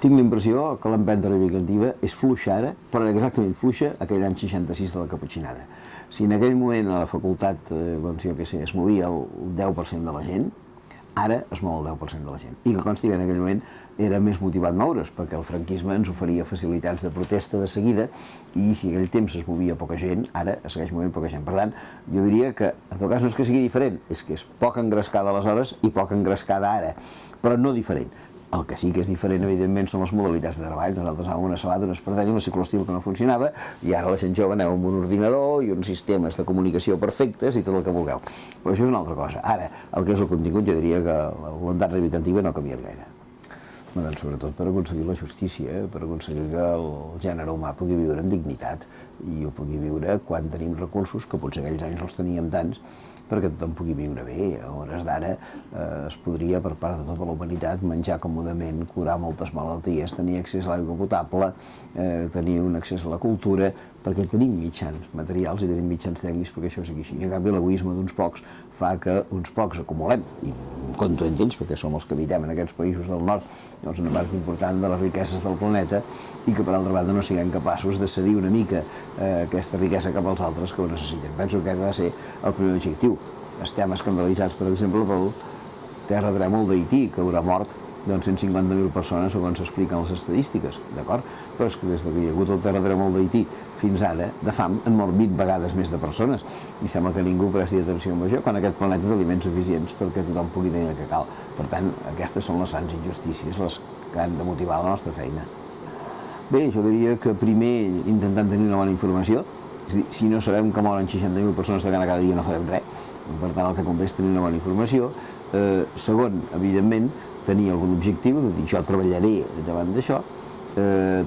Tinc la impressió que l'empenta reivindicativa és fluixa ara, però era exactament fluixa aquell any 66 de la Caputxinada. Si en aquell moment a la facultat, doncs jo què sé, es movia el 10% de la gent, ara es mou el 10% de la gent. I que consti que en aquell moment era més motivat moure's, perquè el franquisme ens oferia facilitats de protesta de seguida i si en aquell temps es movia poca gent, ara es segueix movent poca gent. Per tant, jo diria que, en tot cas, no és que sigui diferent, és que és poc engrescada aleshores i poc engrescada ara, però no diferent. El que sí que és diferent, evidentment, són les modalitats de treball. Nosaltres anàvem una sabata, un espartany, un cicloestil que no funcionava, i ara la gent jove aneu amb un ordinador i uns sistemes de comunicació perfectes i tot el que vulgueu. Però això és una altra cosa. Ara, el que és el contingut, jo diria que la voluntat reivindicativa no ha canviat gaire. Doncs sobretot per aconseguir la justícia, per aconseguir que el gènere humà pugui viure amb dignitat i ho pugui viure quan tenim recursos, que potser aquells anys no els teníem tants, perquè tothom pugui viure bé. A hores d'ara es podria, per part de tota la humanitat, menjar còmodament, curar moltes malalties, tenir accés a l'aigua potable, tenir un accés a la cultura, perquè tenim mitjans materials i tenim mitjans tècnics perquè això sigui així. I en canvi l'egoisme d'uns pocs fa que uns pocs acumulem, i compto entre ells, perquè som els que habitem en aquests països del nord, doncs una part important de les riqueses del planeta, i que per altra banda no siguem capaços de cedir una mica aquesta riquesa cap als altres que ho necessiten. Penso que aquest ha de ser el primer objectiu. Estem escandalitzats, per exemple, pel terratrèmol d'Haití, que haurà mort 150.000 persones, segons s'expliquen les estadístiques, d'acord? Però és que des que hi ha hagut el terratrèmol d'Haití fins ara, de fam, han mort 20 vegades més de persones, i sembla que ningú presti atenció a això, quan aquest planeta té aliments suficients perquè tothom pugui tenir el que cal. Per tant, aquestes són les sants injustícies, les que han de motivar la nostra feina. Bé, jo diria que primer intentant tenir una bona informació, és a dir, si no sabem que moren 60.000 persones de cada dia no farem res, per tant el que convé és tenir una bona informació. Segon, evidentment, tenir algun objectiu, de dir jo treballaré davant d'això.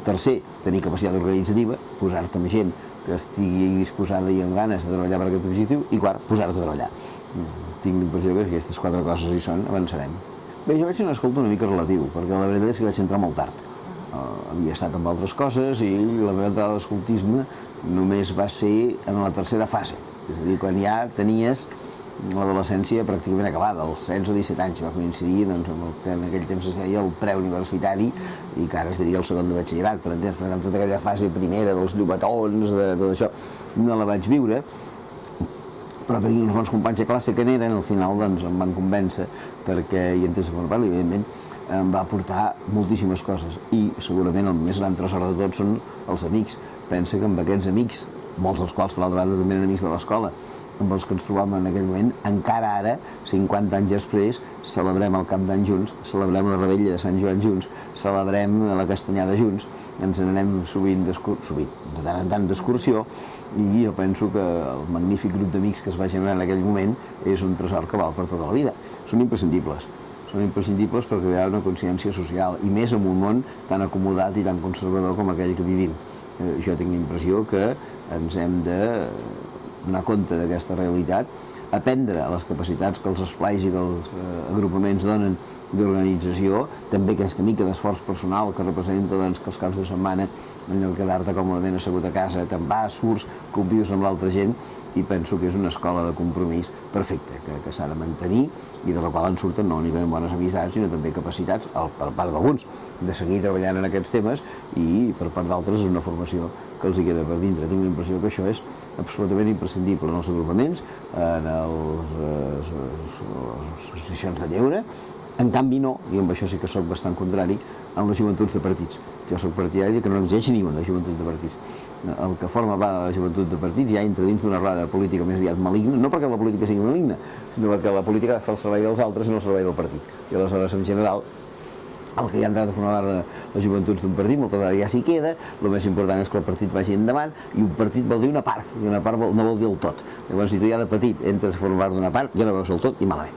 Tercer, tenir capacitat organitzativa, posar-te amb gent que estigui disposada i amb ganes de treballar per aquest objectiu, i quart, posar-te a treballar. Tinc l'impressió que si aquestes quatre coses hi són, avançarem. Bé, jo vaig ser un escolta una mica relatiu, perquè la veritat és que vaig entrar molt tard. Havia estat amb altres coses i la meva entrada a l'escoltisme només va ser en la tercera fase, és a dir, quan ja tenies l'adolescència pràcticament acabada, als 16 o 17 anys va coincidir amb el que en aquell temps es deia el preuniversitari i que ara es diria el segon de batxillerat, per entendre, per tant, tota aquella fase primera dels llobatons, de tot això, no la vaig viure, però tenia uns bons companys de classe que n'eren, al final doncs em van convèncer perquè hi entrés a formar part i evidentment em va aportar moltíssimes coses i segurament el més gran tresor de tot són els amics. Pensa que amb aquests amics, molts dels quals per l'altra banda també eren amics de l'escola, amb els que ens trobàvem en aquell moment, encara ara, 50 anys després, celebrem el Cap d'Any junts, celebrem la Revetlla de Sant Joan junts, celebrem la Castanyada junts, ens n'anem sovint, de tant en tant d'excursió, i jo penso que el magnífic grup d'amics que es va generar en aquell moment és un tresor que val per tota la vida. Són imprescindibles perquè hi ha una consciència social, i més en un món tan acomodat i tan conservador com aquell que vivim. Jo tinc la impressió que ens hem de donar compte d'aquesta realitat, aprendre les capacitats que els esplais i que els agrupaments donen d'organització, també aquesta mica d'esforç personal que representa que els caps de setmana, en lloc de quedar-te còmodament assegut a casa, te'n vas, surts, convius amb l'altra gent, i penso que és una escola de compromís perfecta, que s'ha de mantenir i de la qual en surten no únicament bones amistats, sinó també capacitats, per part d'alguns, de seguir treballant en aquests temes, i per part d'altres és una formació que els hi queda per dintre. Tinc la impressió que això és absolutament imprescindible en els agrupaments, en les associacions de lleure. En canvi no, i amb això sí que soc bastant contrari, en les joventuts de partits. Jo soc partidari que no existeix ni una joventut de partits. El que forma part de la joventut de partits ja entra dins d'una roda política més aviat maligna, no perquè la política sigui maligna, sinó perquè la política fa el servei dels altres i no el servei del partit. I aleshores, en general, el que hi ha entrat a formar part de les joventuts d'un partit, moltes vegades ja s'hi queda, el més important és que el partit vagi endavant, i un partit vol dir una part, i una part no vol dir el tot. Llavors, si tu ja de petit entres a formar part d'una part, ja no veus el tot i malament.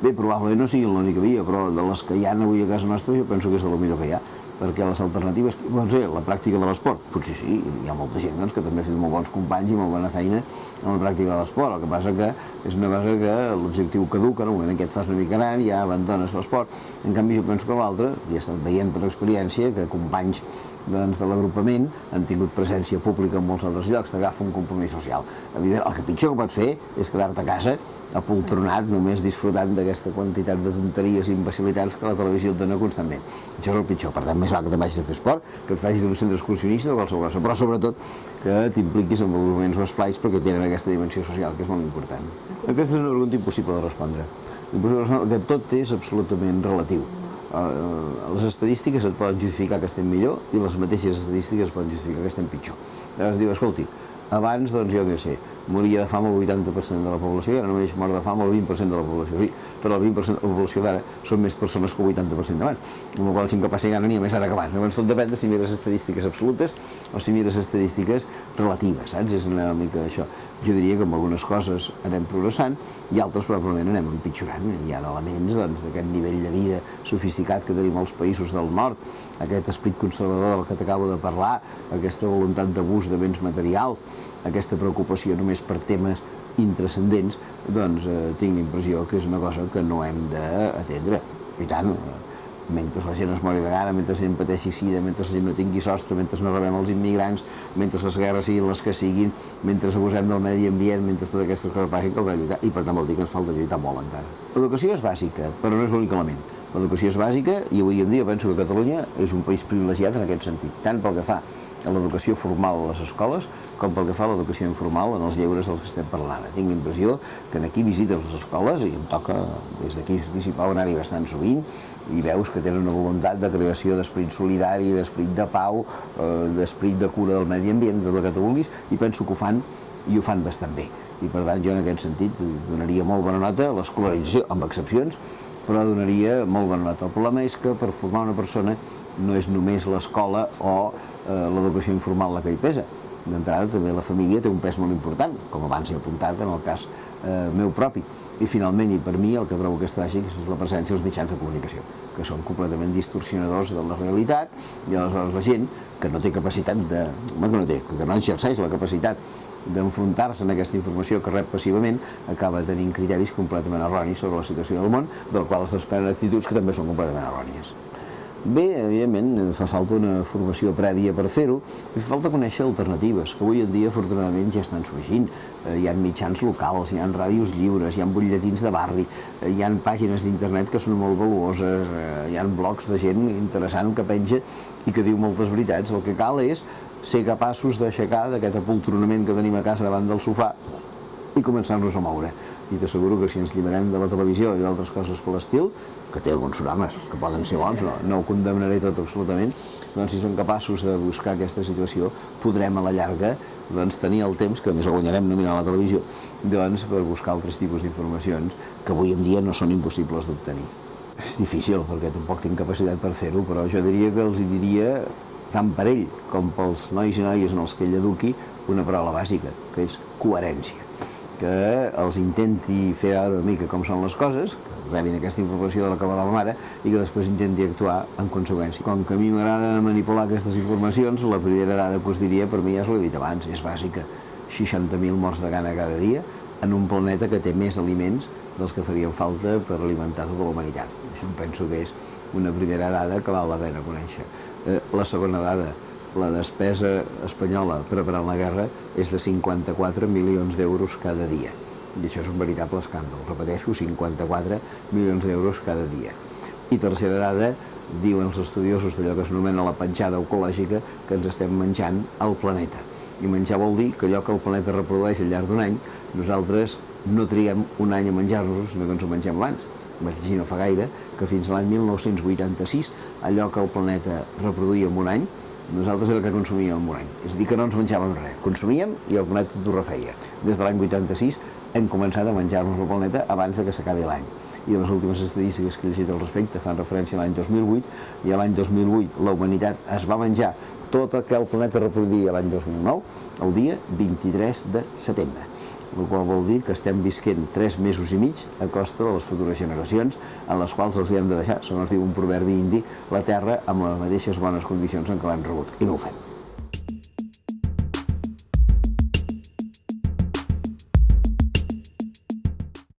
Bé, probablement no sigui l'única via, però de les que hi ha avui a casa nostra jo penso que és el millor que hi ha, perquè les alternatives, doncs la pràctica de l'esport, potser sí, hi ha molta gent que també ha fet molt bons companys i molt bona feina en la pràctica de l'esport, el que passa que és una cosa que l'objectiu caduca, en el moment en què et fas una mica gran ja abandones l'esport. En canvi jo penso que l'altre, i he estat veient per experiència que companys de l'agrupament han tingut presència pública en molts altres llocs, t'agafa un compromís social. Evident, el que pitjor que pots fer és quedar-te a casa apoltronat només disfrutant d'aquesta quantitat de tonteries i imbecilitats que la televisió et dona constantment. Això és el pitjor. Per tant, més val que te'n vagis a fer esport, que et facis un centre excursionista o qualsevol cosa, però sobretot que t'impliquis en agrupaments o esplais perquè tenen aquesta dimensió social, que és molt important. Aquesta és una pregunta impossible de respondre. Que tot és absolutament relatiu. Les estadístiques et poden justificar que estem millor i les mateixes estadístiques poden justificar que estem pitjor. Llavors diu, escolti, abans, doncs jo què sé, moria de fam el 80% de la població i ara només mor de fam el 20% de la població. Sí, però el 20% de la població d'ara són més persones que el 80% d'abans, amb la qual cosa si em passi gana n'hi ha més ara que abans. Llavors tot depèn de si mires estadístiques absolutes o si mires estadístiques relatives, saps? És una mica això. Jo diria que amb algunes coses anem progressant i altres probablement anem empitjorant. Hi ha elements d'aquest nivell de vida sofisticat que tenim als països del nord, aquest esperit conservador del que t'acabo de parlar, aquesta voluntat d'abús de béns materials, aquesta preocupació només per temes intrascendents, doncs tinc la impressió que és una cosa que no hem d'atendre. I tant, mentre la gent es mori de gana, mentre la gent pateixi sida, mentre la gent no tingui sostre, mentre no rebem els immigrants, mentre les guerres siguin les que siguin, mentre abusem del medi ambient, mentre totes aquestes coses passin, caldrà lluitar. I per tant vol dir que ens falta lluitar molt encara. L'educació és bàsica, però no és l'únic element. L'educació és bàsica i avui en dia penso que Catalunya és un país privilegiat en aquest sentit, tant pel que fa a l'educació formal a les escoles com pel que fa a l'educació informal en els lleures dels que estem parlant. Tinc la impressió que aquí visites les escoles i em toca des d'aquí participar o anar-hi bastant sovint i veus que tenen una voluntat de creació d'esperit solidari, d'esperit de pau, d'esperit de cura del medi ambient, tot el que tu vulguis, i penso que ho fan i ho fan bastant bé. I per tant jo en aquest sentit donaria molt bona nota a l'escolarització, amb excepcions, però donaria molt bona nota. El problema és que per formar una persona no és només l'escola o l'educació informal la que hi pesa. D'entrada també la família té un pes molt important, com abans he apuntat en el cas meu propi. I finalment, i per mi, el que trobo que és tràgic és la presència dels mitjans de comunicació, que són completament distorsionadors de la realitat i aleshores la gent que no té capacitat que no exerceix la capacitat d'enfrontar-se en aquesta informació que rep passivament, acaba tenint criteris completament erronis sobre la situació del món, del qual es desprenen actituds que també són completament errònies. Bé, evidentment, fa falta una formació prèvia per fer-ho, i fa falta conèixer alternatives, que avui en dia, afortunadament, ja estan sorgint. Hi ha mitjans locals, hi ha ràdios lliures, hi ha butlletins de barri, hi ha pàgines d'internet que són molt valuoses, hi ha blogs de gent interessant que penja i que diu moltes veritats. El que cal és ser capaços d'aixecar d'aquest apoltronament que tenim a casa davant del sofà i començar-nos a moure. I t'asseguro que si ens lliberem de la televisió i d'altres coses per l'estil, que té alguns programes que poden ser bons, no ho condemnaré tot absolutament, doncs si som capaços de buscar aquesta situació, podrem a la llarga tenir el temps, que a més el guanyarem no mirant la televisió, per buscar altres tipus d'informacions que avui en dia no són impossibles d'obtenir. És difícil, perquè tampoc tinc capacitat per fer-ho, però jo diria que els hi diria, tant per ell com pels nois i noies en els que ell eduqui, una paraula bàsica, que és coherència. Que els intenti fer veure una mica com són les coses, que rebin aquesta informació de la que va la mare i que després intenti actuar en conseqüència. Com que a mi m'agrada manipular aquestes informacions, la primera dada que us diria per mi ja us l'he dit abans, és bàsica. 60.000 morts de gana cada dia en un planeta que té més aliments dels que farien falta per alimentar tota la humanitat. Això em penso que és una primera dada que val la pena conèixer. La segona dada, la despesa espanyola preparant la guerra és de 54 milions d'euros cada dia. I això és un veritable escàndol. Repeteixo, 54 milions d'euros cada dia. I tercera dada, diuen els estudiosos d'allò que s'anomena la petjada ecològica, que ens estem menjant el planeta. I menjar vol dir que allò que el planeta reprodueix al llarg d'un any, nosaltres no triguem un any a menjar-nos-ho, sinó que ens ho mengem abans. Imagina, no fa gaire, que fins a l'any 1986 allò que el planeta reproduïa en un any, nosaltres era el que consumíem en un any. És a dir, que no ens menjàvem res. Consumíem i el planeta tot ho refeia. Des de l'any 86 hem començat a menjar-nos el planeta abans que s'acabi l'any. I les últimes estadístiques que he llegit al respecte fan referència a l'any 2008, i a l'any 2008 la humanitat es va menjar tot el que el planeta reproduïa l'any 2009, el dia 23 de setembre. El qual vol dir que estem visquent 3 mesos i mig a costa de les futures generacions, en les quals els hem de deixar, segons diu un proverbi indi, la terra amb les mateixes bones condicions en què l'hem rebut. I no ho fem.